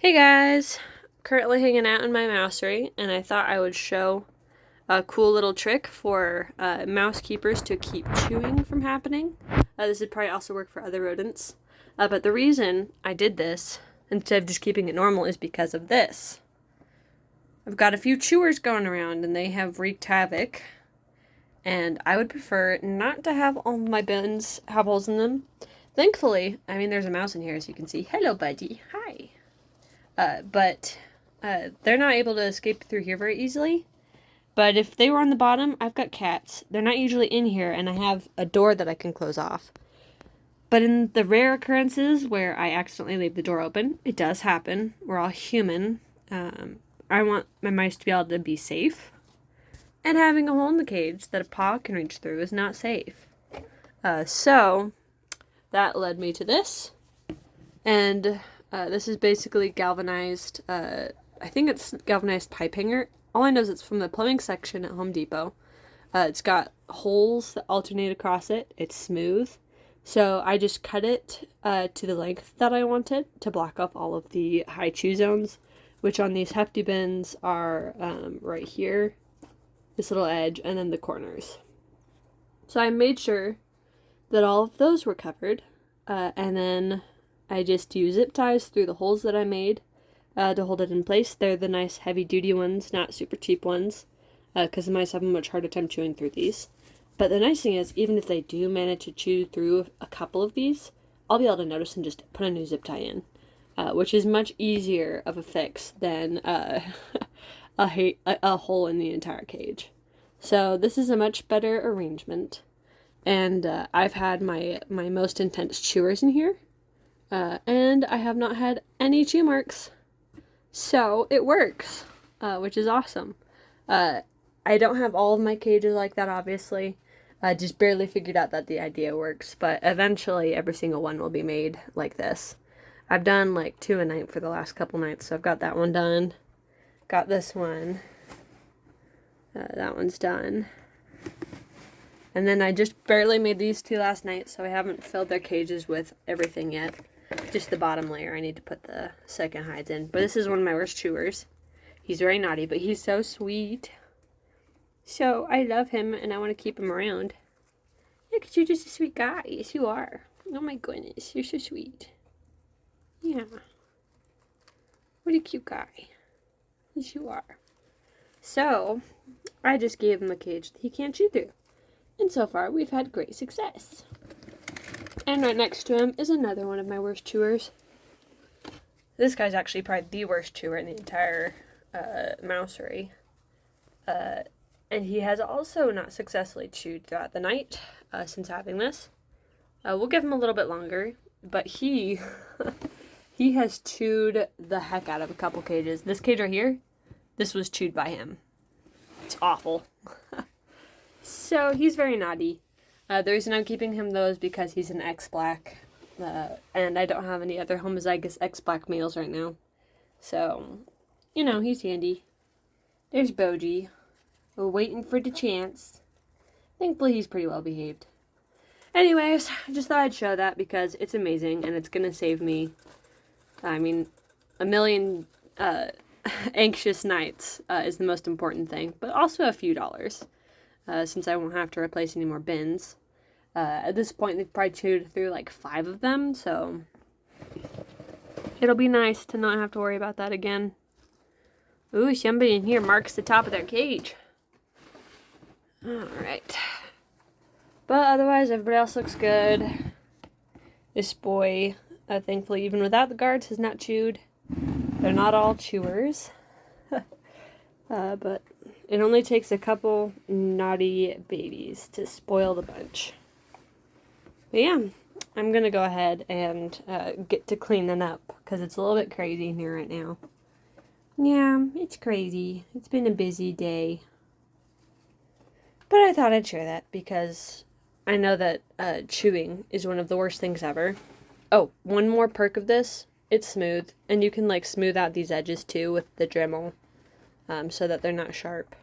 Hey guys! Currently hanging out in my mousery, and I thought I would show a cool little trick for mouse keepers to keep chewing from happening. This would probably also work for other rodents. But the reason I did this, instead of just keeping it normal, is because of this. I've got a few chewers going around, and they have wreaked havoc. And I would prefer not to have all my bins have holes in them. Thankfully, there's a mouse in here, as you can see. Hello, buddy. Hi. But they're not able to escape through here very easily. But if they were on the bottom, I've got cats. They're not usually in here, and I have a door that I can close off. But in the rare occurrences where I accidentally leave the door open, it does happen. We're all human. I want my mice to be able to be safe. And having a hole in the cage that a paw can reach through is not safe. So that led me to this. And this is basically galvanized, I think it's galvanized pipe hanger. All I know is it's from the plumbing section at Home Depot. It's got holes that alternate across it. It's smooth. So I just cut it to the length that I wanted to block off all of the high chew zones, which on these hefty bins are right here, this little edge, and then the corners. So I made sure that all of those were covered, and then I just use zip ties through the holes that I made to hold it in place. They're the nice heavy-duty ones, not super cheap ones, because the mice have a much harder time chewing through these. But the nice thing is, even if they do manage to chew through a couple of these, I'll be able to notice and just put a new zip tie in, which is much easier of a fix than a hole in the entire cage. So this is a much better arrangement, and I've had my most intense chewers in here. And I have not had any chew marks. So it works, which is awesome. I don't have all of my cages like that, obviously. I just barely figured out that the idea works, but eventually every single one will be made like this. I've done like 2 a night for the last couple nights, so I've got that one done. Got this one. That one's done. And then I just barely made these 2 last night, so I haven't filled their cages with everything yet. Just the bottom layer. I need to put the second hides in. But this is one of my worst chewers. He's very naughty, but he's so sweet. So I love him, and I want to keep him around. Yeah, because you're just a sweet guy. Yes, you are. Oh my goodness, you're so sweet. Yeah. What a cute guy. Yes, you are. So, I just gave him a cage that he can't chew through. And so far, we've had great success. And right next to him is another one of my worst chewers. This guy's actually probably the worst chewer in the entire mousery. And he has also not successfully chewed throughout the night since having this. We'll give him a little bit longer, but he has chewed the heck out of a couple cages. This cage right here, this was chewed by him. It's awful. So he's very naughty. The reason I'm keeping him, though, is because he's an X-Black, and I don't have any other homozygous X-Black males right now. So, he's handy. There's Boji. We're waiting for the chance. Thankfully, he's pretty well behaved. Anyways, I just thought I'd show that because it's amazing, and it's going to save me, a million anxious nights is the most important thing, but also a few dollars, since I won't have to replace any more bins. At this point, they've probably chewed through like 5 of them, so it'll be nice to not have to worry about that again. Ooh, somebody in here marks the top of their cage. Alright. But otherwise, everybody else looks good. This boy, thankfully, even without the guards, has not chewed. They're not all chewers. But it only takes a couple naughty babies to spoil the bunch. But yeah, I'm going to go ahead and get to cleaning up, because it's a little bit crazy in here right now. Yeah, it's crazy. It's been a busy day. But I thought I'd share that, because I know that chewing is one of the worst things ever. Oh, one more perk of this, it's smooth, and you can smooth out these edges too with the Dremel, so that they're not sharp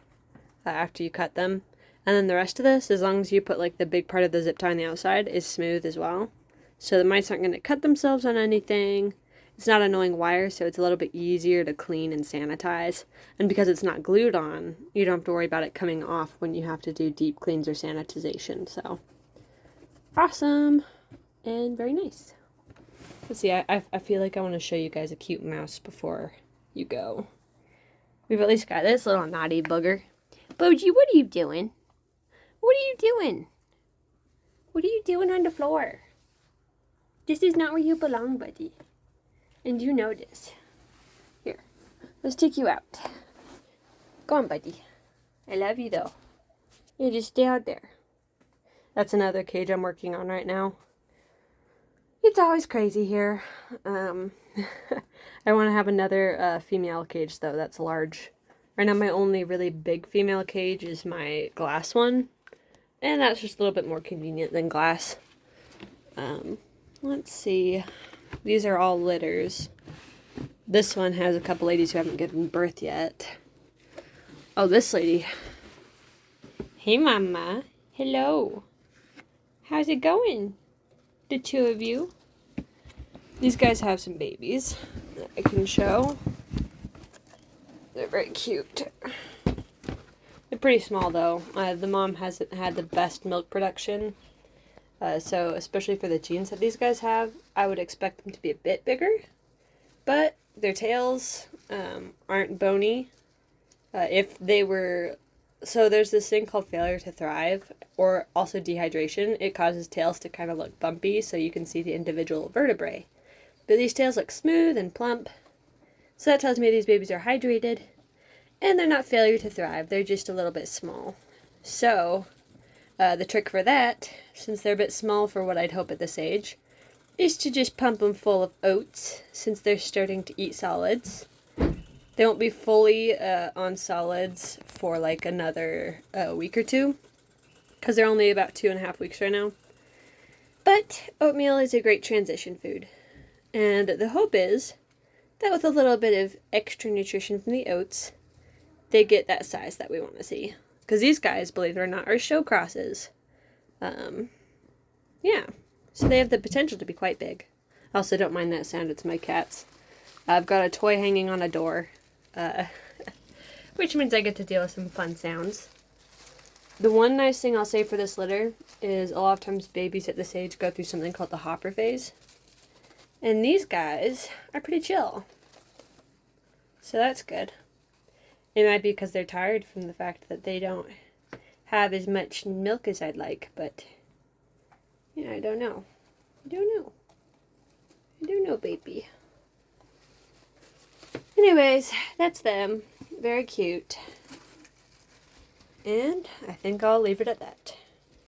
after you cut them. And then the rest of this, as long as you put the big part of the zip tie on the outside, is smooth as well. So the mice aren't going to cut themselves on anything. It's not annoying wire, so it's a little bit easier to clean and sanitize. And because it's not glued on, you don't have to worry about it coming off when you have to do deep cleans or sanitization. So, awesome and very nice. Let's see, I feel like I want to show you guys a cute mouse before you go. We've at least got this little naughty booger. Boji, what are you doing? What are you doing? What are you doing on the floor? This is not where you belong, buddy. And you know this. Here, let's take you out. Go on, buddy. I love you, though. You just stay out there. That's another cage I'm working on right now. It's always crazy here. I want to have another female cage, though, that's large. Right now, my only really big female cage is my glass one. And that's just a little bit more convenient than glass. Let's see. These are all litters. This one has a couple ladies who haven't given birth yet. Oh, this lady. Hey, Mama. Hello. How's it going? The two of you. These guys have some babies that I can show. They're very cute. They're pretty small, though. The mom hasn't had the best milk production. So, especially for the genes that these guys have, I would expect them to be a bit bigger. But their tails aren't bony. If they were... So there's this thing called failure to thrive, or also dehydration. It causes tails to kind of look bumpy, so you can see the individual vertebrae. But these tails look smooth and plump. So that tells me these babies are hydrated. And they're not failure to thrive. They're just a little bit small. So... the trick for that, since they're a bit small for what I'd hope at this age, is to just pump them full of oats, since they're starting to eat solids. They won't be fully on solids for like another week or two, because they're only about 2.5 weeks right now. But oatmeal is a great transition food. And the hope is that with a little bit of extra nutrition from the oats, they get that size that we want to see. Because these guys, believe it or not, are show crosses. Yeah. So they have the potential to be quite big. I also don't mind that sound. It's my cats. I've got a toy hanging on a door. Which means I get to deal with some fun sounds. The one nice thing I'll say for this litter is a lot of times babies at this age go through something called the hopper phase. And these guys are pretty chill. So that's good. It might be because they're tired from the fact that they don't have as much milk as I'd like, but yeah, I don't know. I don't know, baby. Anyways, that's them. Very cute. And I think I'll leave it at that.